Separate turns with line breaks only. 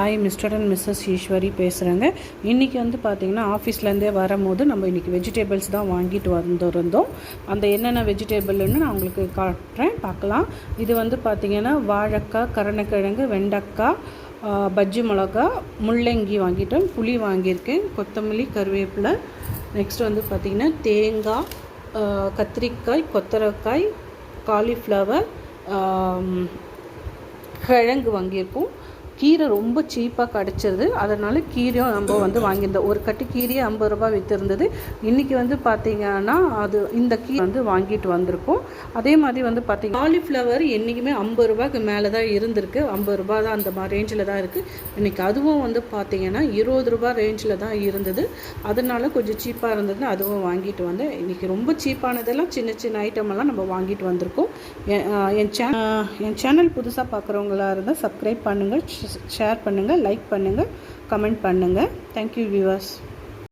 Hi mister and missus Eswari பேசுகிறேங்க. இன்றைக்கி வந்து பார்த்திங்கன்னா ஆஃபீஸ்லேருந்தே வரும்போது நம்ம இன்றைக்கி வெஜிடபிள்ஸ் தான் வாங்கிட்டு வந்துருந்தோம். அந்த என்னென்ன வெஜிடபிள்னு நான் உங்களுக்கு காட்டுறேன், பார்க்கலாம். இது வந்து பார்த்திங்கன்னா வாழைக்காய், கருணக்கிழங்கு, வெண்டைக்காய், பஜ்ஜி மிளகா, முள்ளங்கி வாங்கிட்டோம், புளி வாங்கியிருக்கேன், கொத்தமல்லி, கருவேப்பிலை. நெக்ஸ்ட் வந்து பார்த்திங்கன்னா தேங்காய், கத்திரிக்காய், கொத்தரக்காய், காலிஃப்ளவர், கிழங்கு வாங்கியிருக்கோம். கீரை ரொம்ப சீப்பாக கிடச்சிருது, அதனால் கீரையும் நம்ம வந்து வாங்கியிருந்தோம். ஒரு கட்டு கீரையே 50 ரூபா விற்றுருந்தது. இன்றைக்கி வந்து பார்த்திங்கன்னா அது இந்த கீரை வந்து வாங்கிட்டு வந்திருக்கோம். அதே மாதிரி வந்து பார்த்திங்கன்னா காலிஃப்ளவர் என்றைக்குமே 50 ரூபாய்க்கு மேலே தான் இருந்திருக்கு. 50 ரூபா தான் அந்த மாதிரி ரேஞ்சில் தான் இருக்குது. இன்றைக்கி அதுவும் வந்து பார்த்திங்கன்னா 20 ரூபா ரேஞ்சில் தான் இருந்தது. அதனால கொஞ்சம் சீப்பாக இருந்ததுன்னு அதுவும் வாங்கிட்டு வந்தேன். இன்றைக்கி ரொம்ப சீப்பானதெல்லாம் சின்ன சின்ன ஐட்டமெல்லாம் நம்ம வாங்கிட்டு வந்திருக்கோம். என் சேனல் புதுசாக பார்க்குறவங்களா இருந்தால் சப்ஸ்கிரைப் பண்ணுங்கள், ஷேர் பண்ணுங்கள், லைக் பண்ணுங்கள், கமெண்ட் பண்ணுங்கள். Thank you viewers.